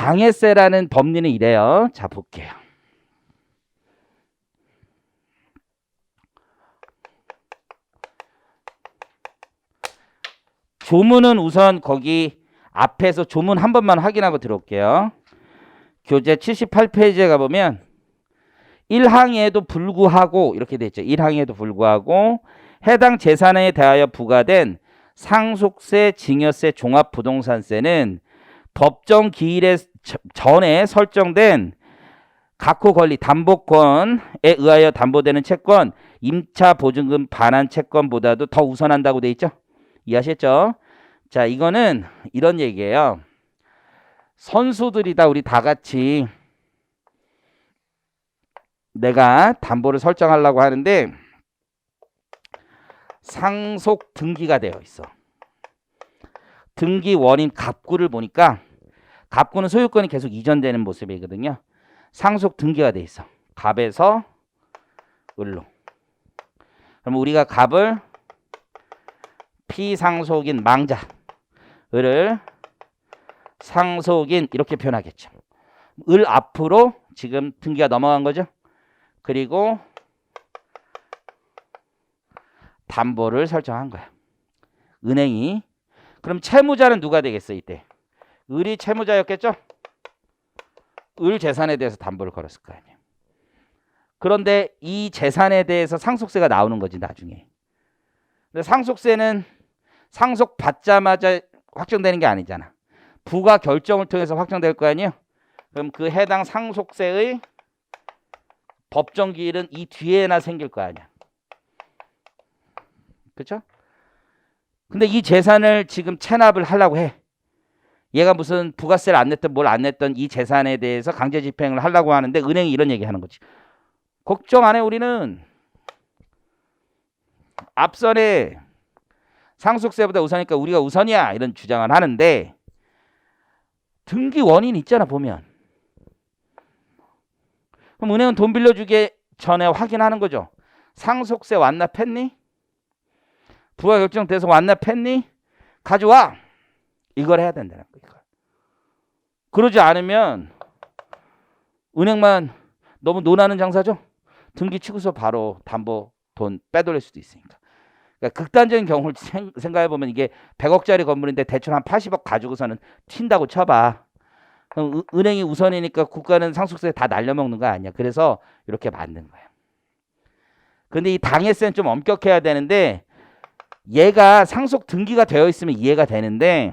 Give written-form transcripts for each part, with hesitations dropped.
당해세라는 법리는 이래요. 자, 볼게요. 조문은 우선 거기 앞에서 조문 한 번만 확인하고 들어올게요. 교재 78페이지에 가보면 1항에도 불구하고 이렇게 돼 있죠. 1항에도 불구하고 해당 재산에 대하여 부과된 상속세, 증여세, 종합부동산세는 법정 기일에 전에 설정된 각호 권리 담보권에 의하여 담보되는 채권, 임차 보증금 반환 채권보다도 더 우선한다고 돼 있죠. 이해하셨죠? 자, 이거는 이런 얘기예요. 선수들이다 우리 다 같이 내가 담보를 설정하려고 하는데 상속 등기가 되어 있어. 등기 원인 갑구를 보니까 갑구는 소유권이 계속 이전되는 모습이거든요. 상속 등기가 돼 있어. 갑에서 을로. 그럼 우리가 갑을 피상속인 망자, 을을 상속인 이렇게 표현하겠죠. 을 앞으로 지금 등기가 넘어간 거죠. 그리고 담보를 설정한 거야. 은행이. 그럼 채무자는 누가 되겠어 이때? 을이 채무자였겠죠? 을 재산에 대해서 담보를 걸었을 거 아니에요. 그런데 이 재산에 대해서 상속세가 나오는 거지 나중에. 근데 상속세는 상속 받자마자 확정되는 게 아니잖아. 부가 결정을 통해서 확정될 거 아니에요. 그럼 그 해당 상속세의 법정 기일은 이 뒤에나 생길 거 아니야. 그렇죠? 근데 이 재산을 지금 체납을 하려고 해. 얘가 무슨 부가세를 안 냈든 뭘 안 냈든 이 재산에 대해서 강제 집행을 하려고 하는데 은행이 이런 얘기 하는 거지. 걱정 안 해 우리는. 앞선에 상속세보다 우선이니까 우리가 우선이야 이런 주장을 하는데 등기 원인 있잖아 보면. 그럼 은행은 돈 빌려주기 전에 확인하는 거죠. 상속세 완납했니? 부가 결정돼서 완납했니? 가져와. 이걸 해야 된다는 거야. 그러지 않으면 은행만 너무 논하는 장사죠. 등기 치고서 바로 담보 돈 빼돌릴 수도 있으니까. 그러니까 극단적인 경우를 생각해보면 이게 100억짜리 건물인데 대출 한 80억 가지고서는 튄다고 쳐봐. 그럼 은행이 우선이니까 국가는 상속세 다 날려먹는 거 아니야. 그래서 이렇게 만든 거야. 근데 이 당해세는 좀 엄격해야 되는데 얘가 상속 등기가 되어 있으면 이해가 되는데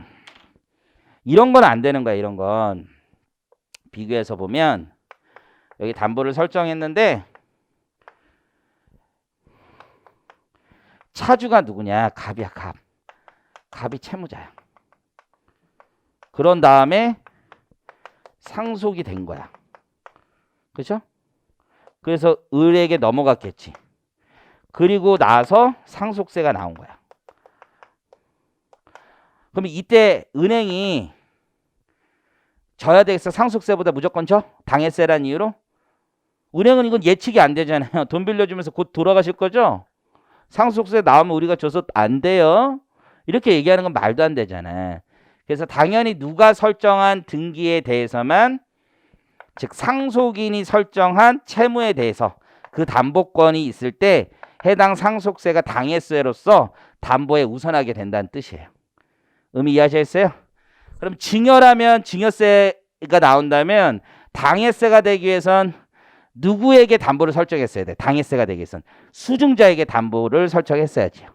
이런 건 안 되는 거야. 이런 건. 비교해서 보면 여기 담보를 설정했는데 차주가 누구냐? 갑이야. 갑. 갑이 채무자야. 그런 다음에 상속이 된 거야. 그렇죠? 그래서 을에게 넘어갔겠지. 그리고 나서 상속세가 나온 거야. 그럼 이때 은행이 져야 되겠어? 상속세보다 무조건 져? 당해세란 이유로? 은행은 이건 예측이 안 되잖아요. 돈 빌려주면서 곧 돌아가실 거죠? 상속세 나오면 우리가 줘서 안 돼요. 이렇게 얘기하는 건 말도 안 되잖아. 그래서 당연히 누가 설정한 등기에 대해서만 즉 상속인이 설정한 채무에 대해서 그 담보권이 있을 때 해당 상속세가 당해세로서 담보에 우선하게 된다는 뜻이에요. 의미 이해하셨어요? 그럼 증여라면 증여세가 나온다면 당해세가 되기 위해선 누구에게 담보를 설정했어야 돼? 당해세가 되기 위해선 수증자에게 담보를 설정했어야지요.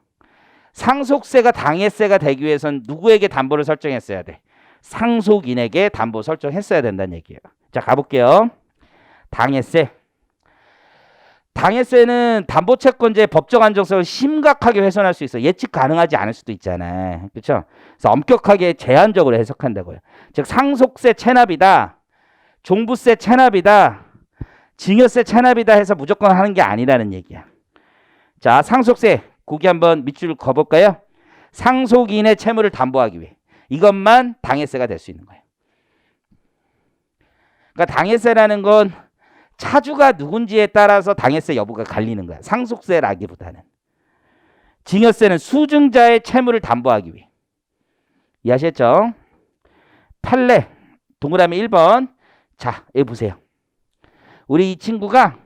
상속세가 당해세가 되기 위해선 누구에게 담보를 설정했어야 돼? 상속인에게 담보 설정했어야 된다는 얘기예요. 자, 가볼게요. 당해세. 당해세는 담보채권자의 법적 안정성을 심각하게 훼손할 수 있어. 예측 가능하지 않을 수도 있잖아. 그렇죠? 그래서 엄격하게 제한적으로 해석한다고요. 즉 상속세 체납이다. 종부세 체납이다. 증여세 체납이다 해서 무조건 하는 게 아니라는 얘기야. 자, 상속세. 거기 한번 밑줄 그어볼까요? 상속인의 채무를 담보하기 위해. 이것만 당해세가 될 수 있는 거예요. 그러니까 당해세라는 건 차주가 누군지에 따라서 당해세 여부가 갈리는 거야. 상속세라기보다는. 증여세는 수증자의 채무를 담보하기 위해. 이해하셨죠? 판례. 동그라미 1번. 자, 여기 보세요. 우리 이 친구가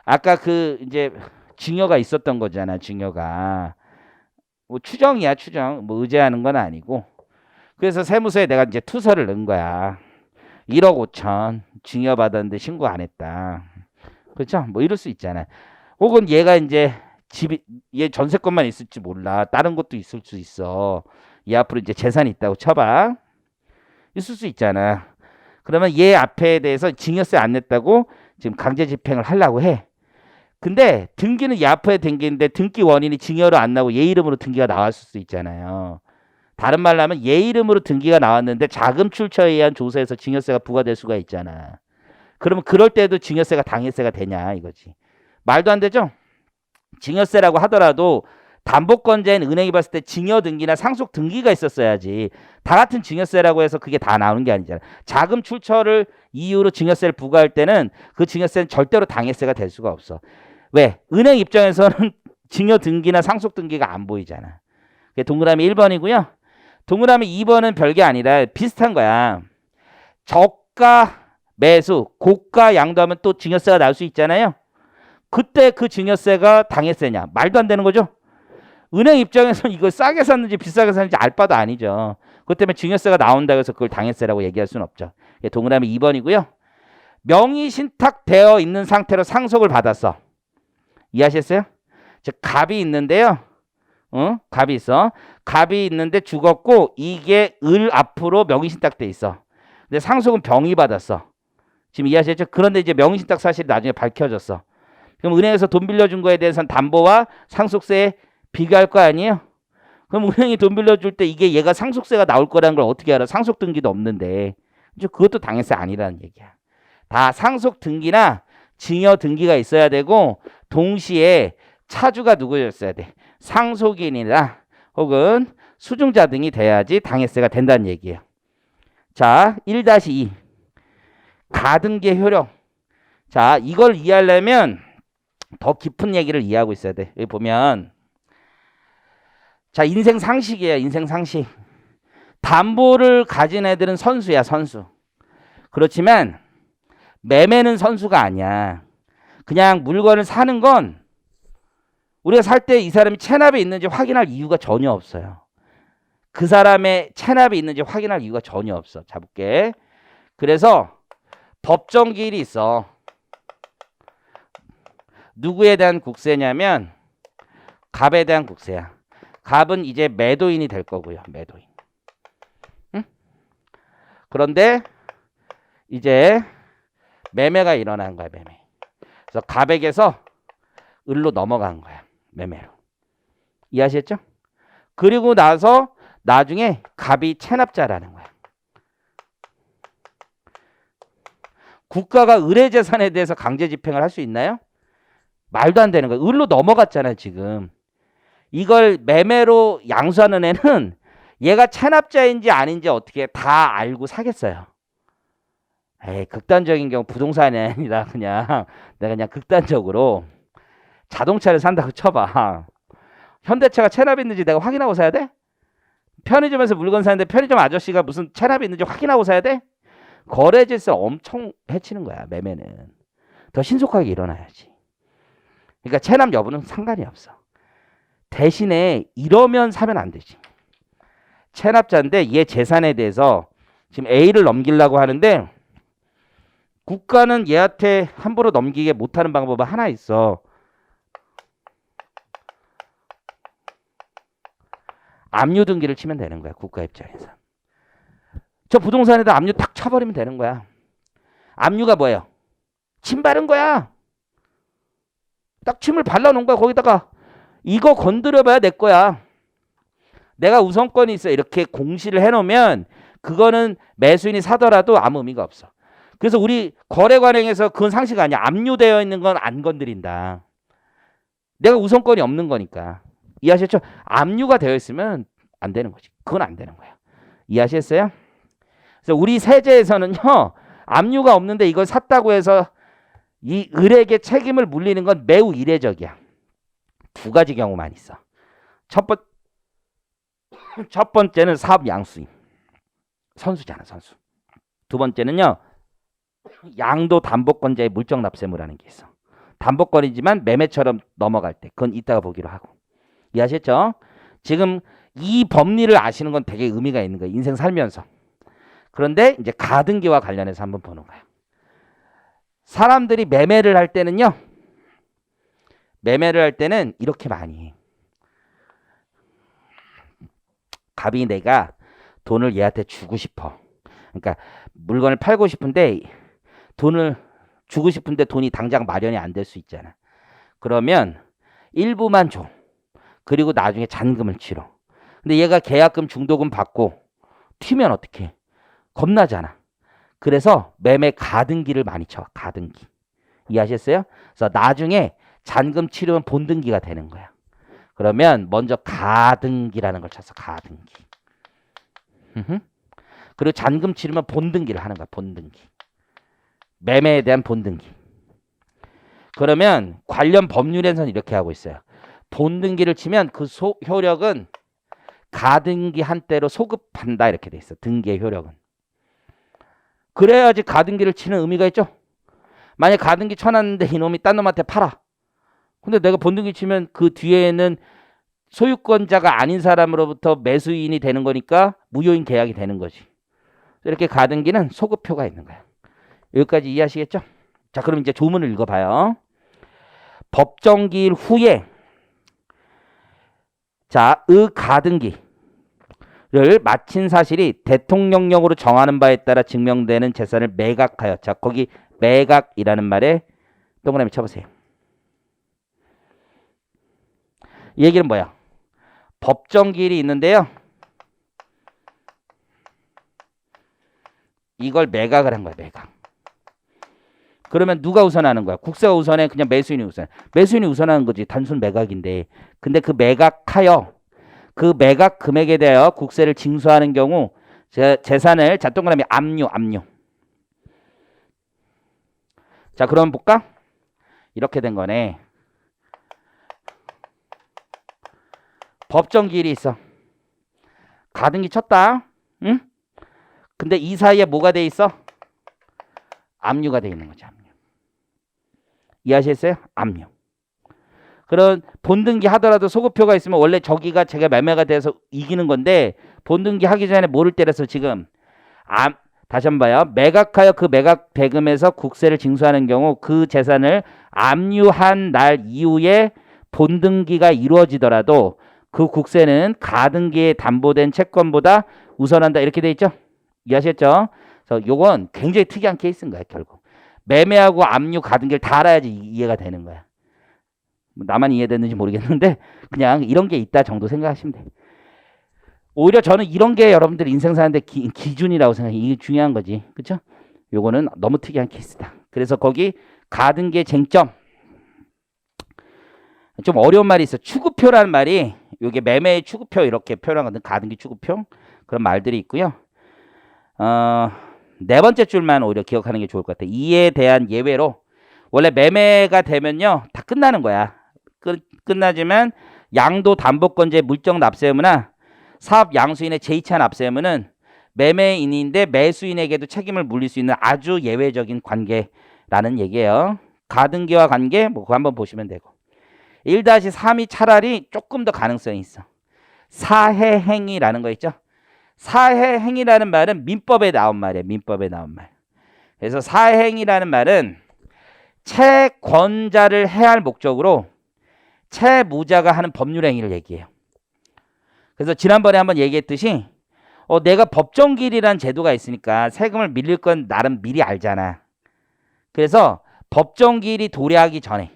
아까 그 이제 증여가 있었던 거잖아. 증여가. 뭐 추정이야, 추정. 뭐 의제하는 건 아니고. 그래서 세무서에 내가 이제 투서를 넣은 거야. 1억 5천 증여받았는데 신고 안 했다. 그렇죠? 뭐 이럴 수 있잖아. 혹은 얘가 이제 집이 얘 전세권만 있을지 몰라. 다른 것도 있을 수 있어. 얘 앞으로 이제 재산이 있다고 쳐봐. 있을 수 있잖아. 그러면 얘 앞에 대해서 증여세 안 냈다고 지금 강제 집행을 하려고 해. 근데 등기는 얘 앞에 등기인데 등기 원인이 증여로 안 나오고 얘 이름으로 등기가 나왔을 수 있잖아요. 다른 말로 하면 얘 이름으로 등기가 나왔는데 자금 출처에 의한 조사에서 증여세가 부과될 수가 있잖아. 그러면 그럴 때도 증여세가 당해세가 되냐 이거지. 말도 안 되죠? 증여세라고 하더라도 담보권자인 은행이 봤을 때 증여 등기나 상속 등기가 있었어야지. 다 같은 증여세라고 해서 그게 다 나오는 게 아니잖아. 자금 출처를 이유로 증여세를 부과할 때는 그 증여세는 절대로 당해세가 될 수가 없어. 왜? 은행 입장에서는 증여 등기나 상속 등기가 안 보이잖아. 그게 동그라미 1번이고요. 동그라미 2번은 별게 아니라 비슷한 거야. 저가 매수, 고가 양도하면 또 증여세가 나올 수 있잖아요. 그때 그 증여세가 당해세냐? 말도 안 되는 거죠. 은행 입장에서는 이걸 싸게 샀는지 비싸게 샀는지 알 바도 아니죠. 그것 때문에 증여세가 나온다고 해서 그걸 당해세라고 얘기할 수는 없죠. 동그라미 2번이고요. 명의 신탁되어 있는 상태로 상속을 받았어. 이해하셨어요? 즉 갑이 있는데요. 갑이 있어. 갑이 있는데 죽었고 이게 을 앞으로 명의신탁돼 있어. 근데 상속은 병이 받았어. 지금 이해하셨죠? 그런데 이제 명의신탁 사실이 나중에 밝혀졌어. 그럼 은행에서 돈 빌려준 거에 대해서는 담보와 상속세에 비교할 거 아니에요? 그럼 은행이 돈 빌려줄 때 이게 얘가 상속세가 나올 거라는 걸 어떻게 알아? 상속 등기도 없는데. 그것도 당해세 아니라는 얘기야. 다 상속 등기나 증여 등기가 있어야 되고 동시에 차주가 누구였어야 돼? 상속인이나 혹은 수증자 등이 돼야지 당해세가 된다는 얘기예요. 자, 1-2 가등기 효력. 자, 이걸 이해하려면 더 깊은 얘기를 이해하고 있어야 돼. 여기 보면 자, 인생 상식이에요. 인생 상식. 담보를 가진 애들은 선수야, 선수. 그렇지만 매매는 선수가 아니야. 그냥 물건을 사는 건 우리가 살 때 이 사람이 체납이 있는지 확인할 이유가 전혀 없어요. 그 사람의 체납이 있는지 확인할 이유가 전혀 없어. 잡을게. 그래서 법정 기일이 있어. 누구에 대한 국세냐면 갑에 대한 국세야. 갑은 이제 매도인이 될 거고요. 매도인. 응? 그런데 이제 매매가 일어난 거야. 매매. 그래서 갑에게서 을로 넘어간 거야. 매매로. 이해하셨죠? 그리고 나서 나중에 갑이 체납자라는 거야. 국가가 을의 재산에 대해서 강제 집행을 할 수 있나요? 말도 안 되는 거야. 을로 넘어갔잖아요. 지금. 이걸 매매로 양수하는 애는 얘가 체납자인지 아닌지 어떻게 다 알고 사겠어요. 에이, 극단적인 경우 부동산이 아니라 그냥 내가 그냥 극단적으로 자동차를 산다고 쳐봐. 현대차가 체납이 있는지 내가 확인하고 사야 돼? 편의점에서 물건 사는데 편의점 아저씨가 무슨 체납이 있는지 확인하고 사야 돼? 거래 질서 엄청 해치는 거야. 매매는. 더 신속하게 일어나야지. 그러니까 체납 여부는 상관이 없어. 대신에 이러면 사면 안 되지. 체납자인데 얘 재산에 대해서 지금 A를 넘기려고 하는데 국가는 얘한테 함부로 넘기게 못하는 방법은 하나 있어. 압류 등기를 치면 되는 거야. 국가 입장에서. 저 부동산에다 압류 딱 쳐버리면 되는 거야. 압류가 뭐예요? 침 바른 거야. 딱 침을 발라놓은 거야. 거기다가 이거 건드려봐야 내 거야. 내가 우선권이 있어. 이렇게 공시를 해놓으면 그거는 매수인이 사더라도 아무 의미가 없어. 그래서 우리 거래관행에서 그건 상식 아니야. 압류되어 있는 건 안 건드린다. 내가 우선권이 없는 거니까. 이해하셨죠? 압류가 되어 있으면 안 되는 거지. 그건 안 되는 거야. 이해하셨어요? 그래서 우리 세제에서는요. 압류가 없는데 이걸 샀다고 해서 이 을에게 책임을 물리는 건 매우 이례적이야. 두 가지 경우만 있어. 첫 번째는 사업 양수임. 선수잖아, 선수. 두 번째는요. 양도담보권자의 물적 납세무라는 게 있어. 담보권이지만 매매처럼 넘어갈 때 그건 이따가 보기로 하고. 이해하셨죠? 지금 이 법리를 아시는 건 되게 의미가 있는 거예요. 인생 살면서. 그런데 이제 가등기와 관련해서 한번 보는 거예요. 사람들이 매매를 할 때는요. 매매를 할 때는 이렇게 많이 해. 갑이 내가 돈을 얘한테 주고 싶어. 그러니까 물건을 팔고 싶은데 돈을 주고 싶은데 돈이 당장 마련이 안 될 수 있잖아. 그러면 일부만 줘. 그리고 나중에 잔금을 치러. 근데 얘가 계약금 중도금 받고 튀면 어떡해? 겁나잖아. 그래서 매매 가등기를 많이 쳐. 가등기. 이해하셨어요? 그래서 나중에 잔금 치르면 본등기가 되는 거야. 그러면 먼저 가등기라는 걸 쳤어. 가등기. 그리고 잔금 치르면 본등기를 하는 거야. 본등기. 매매에 대한 본등기. 그러면 관련 법률에서는 이렇게 하고 있어요. 본등기를 치면 그 효력은 가등기 한때로 소급한다 이렇게 돼 있어. 등기의 효력은. 그래야지 가등기를 치는 의미가 있죠. 만약 가등기 쳐놨는데 이놈이 딴 놈한테 팔아. 근데 내가 본등기 치면 그 뒤에는 소유권자가 아닌 사람으로부터 매수인이 되는 거니까 무효인 계약이 되는 거지. 이렇게 가등기는 소급표가 있는 거야. 여기까지 이해하시겠죠? 자, 그럼 이제 조문을 읽어봐요. 법정기일 후에 자, 가등기를 마친 사실이 대통령령으로 정하는 바에 따라 증명되는 재산을 매각하여. 자, 거기 매각이라는 말에 동그라미 쳐보세요. 이 얘기는 뭐야? 법정기일이 있는데요. 이걸 매각을 한 거야. 매각. 그러면 누가 우선하는 거야? 국세가 우선해? 그냥 매수인이 우선해? 매수인이 우선하는 거지. 단순 매각인데. 근데 그 매각하여 그 매각 금액에 대하여 국세를 징수하는 경우 재산을 자 동그라미 압류. 자, 그럼 볼까? 이렇게 된 거네. 법정기일이 있어. 가등기 쳤다. 응? 근데 이 사이에 뭐가 돼 있어? 압류가 돼 있는 거지. 압류. 이해하셨어요? 압류. 그런 본등기 하더라도 소급표가 있으면 원래 저기가 제가 매매가 돼서 이기는 건데 본등기 하기 전에 뭐를 때려서 지금 다시 한번 봐요. 매각하여 그 매각 대금에서 국세를 징수하는 경우 그 재산을 압류한 날 이후에 본등기가 이루어지더라도 그 국세는 가등기에 담보된 채권보다 우선한다 이렇게 돼 있죠. 이해하셨죠? 그래서 요건 굉장히 특이한 케이스인 거야. 결국 매매하고 압류 가등기를 다 알아야지 이해가 되는 거야. 나만 이해됐는지 모르겠는데 그냥 이런 게 있다 정도 생각하시면 돼. 오히려 저는 이런 게 여러분들 인생 사는데 기준이라고 생각해. 이게 중요한 거지. 그렇죠? 요거는 너무 특이한 케이스다. 그래서 거기 가등기의 쟁점. 좀 어려운 말이 있어. 추구표라는 말이 요게 매매의 추구표 이렇게 표현하거든. 가등기 추구표. 그런 말들이 있고요. 네 번째 줄만 오히려 기억하는 게 좋을 것 같아. 이에 대한 예외로 원래 매매가 되면요. 다 끝나는 거야. 끝나지만 양도담보권자의 물적 납세 의무나 사업 양수인의 제2차 납세 의무는 매매인인데 매수인에게도 책임을 물릴 수 있는 아주 예외적인 관계라는 얘기예요. 가등기와 관계 뭐 그거 한번 보시면 되고. 1-3이 차라리 조금 더 가능성이 있어. 사해행위라는 거 있죠. 사해행위라는 말은 민법에 나온 말이에요. 민법에 나온 말. 그래서 사해행위라는 말은 채권자를 해할 목적으로 채무자가 하는 법률 행위를 얘기해요. 그래서 지난번에 한번 얘기했듯이 내가 법정기일이라는 제도가 있으니까 세금을 밀릴 건 나름 미리 알잖아. 그래서 법정기일이 도래하기 전에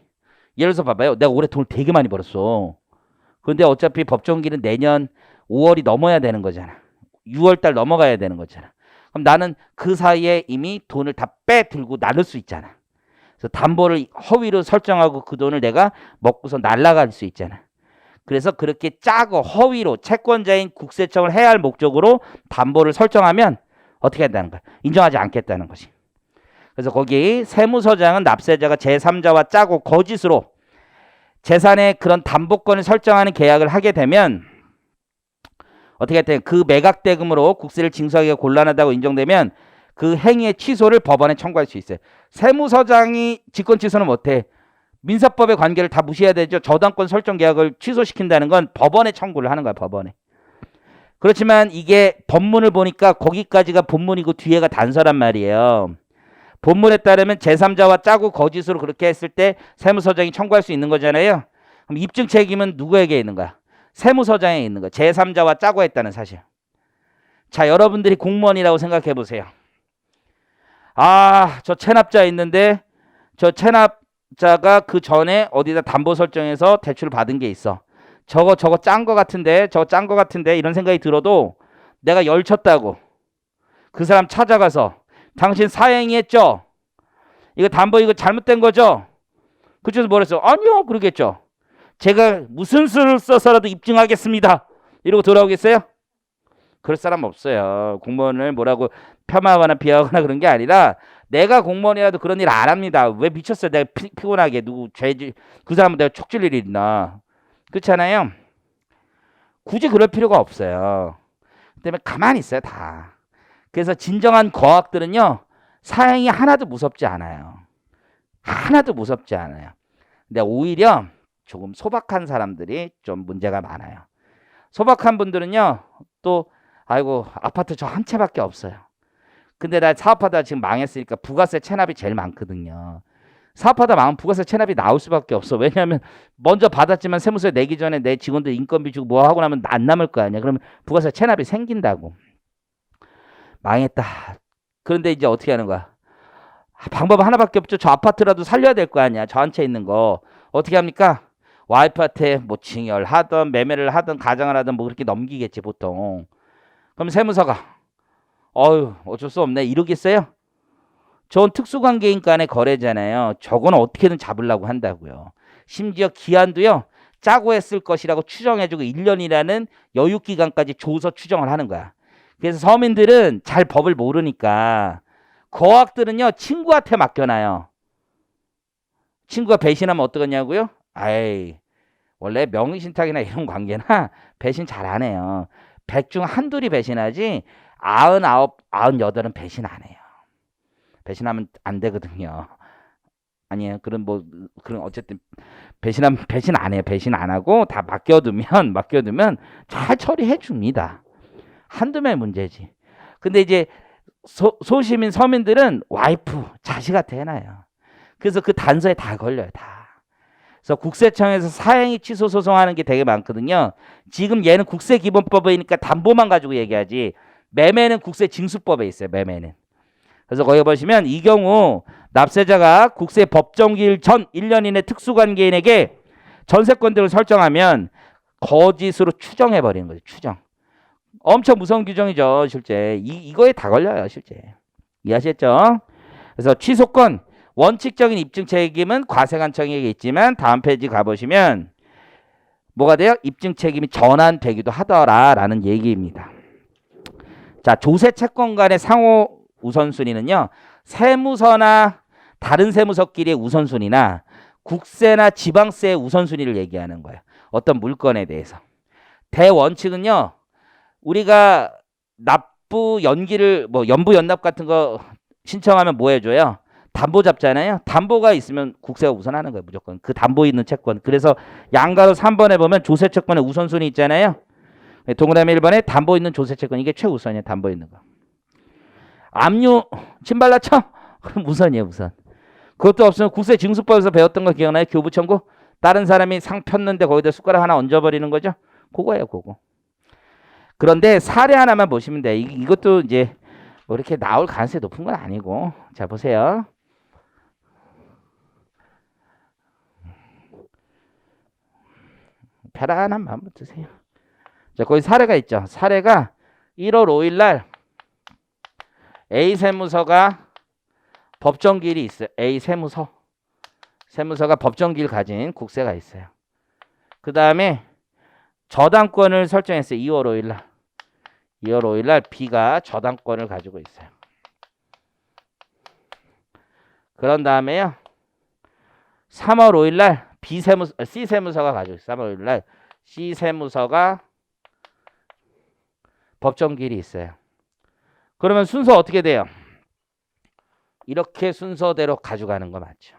예를 들어서 봐봐요. 내가 올해 돈을 되게 많이 벌었어. 그런데 어차피 법정기일은 내년 5월이 넘어야 되는 거잖아. 6월달 넘어가야 되는 거잖아. 그럼 나는 그 사이에 이미 돈을 다 빼들고 나눌 수 있잖아. 그래서 담보를 허위로 설정하고 그 돈을 내가 먹고서 날라갈 수 있잖아. 그래서 그렇게 짜고 허위로 채권자인 국세청을 해야 할 목적으로 담보를 설정하면 어떻게 한다는 거야? 인정하지 않겠다는 거지. 그래서 거기 세무서장은 납세자가 제3자와 짜고 거짓으로 재산의 그런 담보권을 설정하는 계약을 하게 되면 어떻게 했든 그 매각 대금으로 국세를 징수하기가 곤란하다고 인정되면 그 행위의 취소를 법원에 청구할 수 있어요. 세무서장이 직권 취소는 못해. 민사법의 관계를 다 무시해야 되죠. 저당권 설정 계약을 취소시킨다는 건 법원에 청구를 하는 거야, 법원에. 그렇지만 이게 법문을 보니까 거기까지가 본문이고 뒤에가 단서란 말이에요. 본문에 따르면 제3자와 짜고 거짓으로 그렇게 했을 때 세무서장이 청구할 수 있는 거잖아요. 그럼 입증 책임은 누구에게 있는 거야? 세무서장에 있는 거야. 제3자와 짜고 했다는 사실. 자, 여러분들이 공무원이라고 생각해 보세요. 아, 저 체납자 있는데 저 체납자가 그 전에 어디다 담보 설정해서 대출 받은 게 있어. 저거 짠 거 같은데, 저거 짠 거 같은데 이런 생각이 들어도 내가 열쳤다고 그 사람 찾아가서 당신 사행위 했죠? 이거 담보 이거 잘못된 거죠? 그쪽에서 뭐랬어? 아니요, 그러겠죠. 제가 무슨 수를 써서라도 입증하겠습니다. 이러고 돌아오겠어요? 그럴 사람 없어요. 공무원을 뭐라고 폄하하거나 비하하거나 그런 게 아니라 내가 공무원이라도 그런 일 안 합니다. 왜 미쳤어요? 내가 피곤하게 누구 그 사람은 내가 촉질 일이 있나? 그렇잖아요. 굳이 그럴 필요가 없어요. 그다음에 가만히 있어요, 다. 그래서 진정한 거학들은요, 사행이 하나도 무섭지 않아요. 하나도 무섭지 않아요. 근데 오히려 조금 소박한 사람들이 좀 문제가 많아요. 소박한 분들은요, 또 아이고 아파트 저 한 채밖에 없어요. 근데 나 사업하다 지금 망했으니까 부가세 체납이 제일 많거든요. 사업하다 망하면 부가세 체납이 나올 수밖에 없어. 왜냐하면 먼저 받았지만 세무서에 내기 전에 내 직원들 인건비 주고 뭐 하고 나면 안 남을 거 아니야. 그러면 부가세 체납이 생긴다고. 망했다. 그런데 이제 어떻게 하는 거야? 방법 하나밖에 없죠. 저 아파트라도 살려야 될 거 아니야. 저 한 채 있는 거. 어떻게 합니까? 와이프한테 뭐 징열하든 매매를 하든 가장을 하든 뭐 그렇게 넘기겠지 보통. 그럼 세무서가 어쩔 수 없네 이러겠어요? 저건 특수관계인 간의 거래잖아요. 저건 어떻게든 잡으려고 한다고요. 심지어 기한도요. 짜고 했을 것이라고 추정해주고 1년이라는 여유기간까지 줘서 추정을 하는 거야. 그래서 서민들은 잘 법을 모르니까 거학들은요. 친구한테 맡겨놔요. 친구가 배신하면 어떡하냐고요? 아이 원래 명의신탁이나 이런 관계나 배신 잘 안 해요. 100 중 한둘이 배신하지 99, 98은 배신 안 해요. 배신하면 안 되거든요. 아니에요. 그런 어쨌든 배신하면 배신 안 해요. 배신 안 하고 다 맡겨두면 잘 처리해 줍니다. 한두 명의 문제지. 근데 이제 소시민 서민들은 와이프, 자식한테 해놔요. 그래서 그 단서에 다 걸려요. 다. 그래서 국세청에서 사행위 취소 소송하는 게 되게 많거든요. 지금 얘는 국세기본법이니까 담보만 가지고 얘기하지. 매매는 국세징수법에 있어요. 매매는. 그래서 거기 보시면 이 경우 납세자가 국세 법정기일 전 1년 이내 특수관계인에게 전세권 등을 설정하면 거짓으로 추정해버리는 거죠. 추정. 엄청 무서운 규정이죠. 실제. 이거에 다 걸려요. 실제. 이해하셨죠? 그래서 취소권 원칙적인 입증 책임은 과세관청에게 있지만 다음 페이지 가보시면 뭐가 돼요? 입증 책임이 전환되기도 하더라라는 얘기입니다. 자, 조세 채권 간의 상호 우선순위는요. 세무서나 다른 세무서끼리의 우선순위나 국세나 지방세의 우선순위를 얘기하는 거예요. 어떤 물건에 대해서. 대원칙은요. 우리가 납부 연기를 연부 연납 같은 거 신청하면 뭐 해줘요? 담보 잡잖아요. 담보가 있으면 국세가 우선하는 거예요. 무조건. 그 담보 있는 채권. 그래서 양가로 3번에 보면 조세 채권의 우선순위 있잖아요. 동그라미 1번에 담보 있는 조세 채권. 이게 최우선이에요. 담보 있는 거. 압류 침 발랐죠? 그럼 우선이에요. 우선. 그것도 없으면 국세징수법에서 배웠던 거 기억나요? 교부 청구? 다른 사람이 상 폈는데 거기다 숟가락 하나 얹어버리는 거죠? 그거예요. 그거. 그런데 사례 하나만 보시면 돼. 이것도 이제 뭐 이렇게 나올 가능성이 높은 건 아니고. 자, 보세요. 편안한 마음으로 드세요. 자, 거기 사례가 있죠. 사례가 1월 5일 날 A 세무서가 법정기일이 있어요. A 세무서가 법정기일 가진 국세가 있어요. 그 다음에 저당권을 설정했어요. 2월 5일 날. 2월 5일 날 B가 저당권을 가지고 있어요. 그런 다음에요. 3월 5일 날 C 세무서가 가지고 있어요. 3월 5일 날 C 세무서가 법정기일이 있어요. 그러면 순서 어떻게 돼요? 이렇게 순서대로 가져가는 거 맞죠.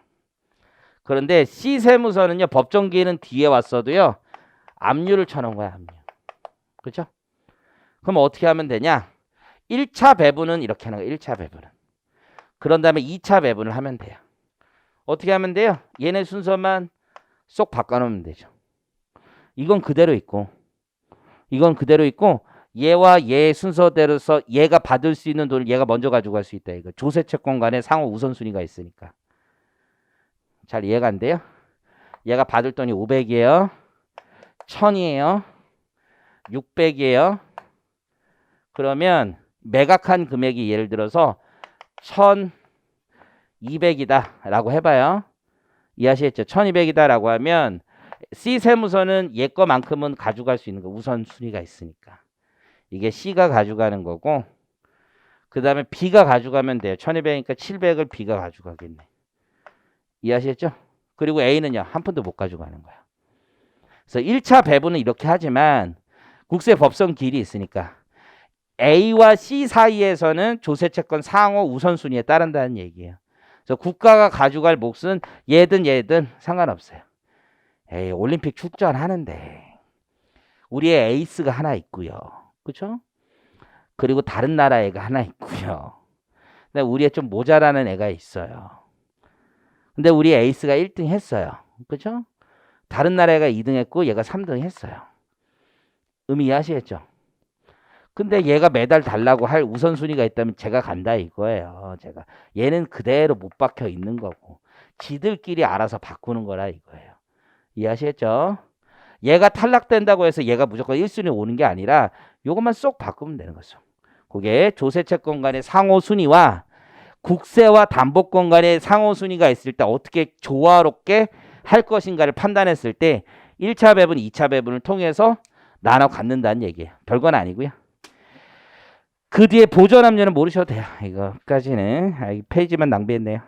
그런데 C 세무서는요. 법정기일은 뒤에 왔어도요. 압류를 쳐놓은 거야. 압류. 그렇죠? 그럼 어떻게 하면 되냐? 1차 배분은 이렇게 하는 거예요. 1차 배분은. 그런 다음에 2차 배분을 하면 돼요. 어떻게 하면 돼요? 얘네 순서만 쏙 바꿔놓으면 되죠. 이건 그대로 있고 이건 그대로 있고 얘와 얘 순서대로서 얘가 받을 수 있는 돈을 얘가 먼저 가지고 갈 수 있다. 이거 조세 채권 간에 상호 우선순위가 있으니까. 잘 이해가 안 돼요? 얘가 받을 돈이 500이에요. 1000이에요. 600이에요. 그러면 매각한 금액이 예를 들어서 1200이다 라고 해봐요. 이해하시겠죠? 1200이다 라고 하면 C 세무서는 얘 거만큼은 가져갈 수 있는 거 우선순위가 있으니까. 이게 C가 가져가는 거고 그 다음에 B가 가져가면 돼요. 1200이니까 700을 B가 가져가겠네. 이해하시겠죠? 그리고 A는요. 한 푼도 못 가져가는 거야. 그래서 1차 배분은 이렇게 하지만 국세 법정 기일이 있으니까 A와 C 사이에서는 조세채권 상호 우선순위에 따른다는 얘기예요. 그래서 국가가 가져갈 몫은 얘든 상관없어요. 에이, 올림픽 출전하는데 우리의 에이스가 하나 있고요. 그렇죠? 그리고 다른 나라 애가 하나 있고요. 근데 우리의 좀 모자라는 애가 있어요. 근데 우리 에이스가 1등 했어요. 그렇죠? 다른 나라가 2등 했고 얘가 3등 했어요. 의미 이해하시겠죠? 근데 얘가 메달 달라고 할 우선순위가 있다면 제가 간다 이거예요. 제가 얘는 그대로 못 박혀 있는 거고 지들끼리 알아서 바꾸는 거라 이거예요. 이해하시겠죠? 얘가 탈락된다고 해서 얘가 무조건 1순위 오는 게 아니라 요것만 쏙 바꾸면 되는 거죠. 그게 조세채권 간의 상호순위와 국세와 담보권 간의 상호순위가 있을 때 어떻게 조화롭게 할 것인가를 판단했을 때 1차 배분, 2차 배분을 통해서 나눠 갖는다는 얘기예요. 별건 아니고요. 그 뒤에 보전압류는 모르셔도 돼요. 이거까지는 페이지만 낭비했네요.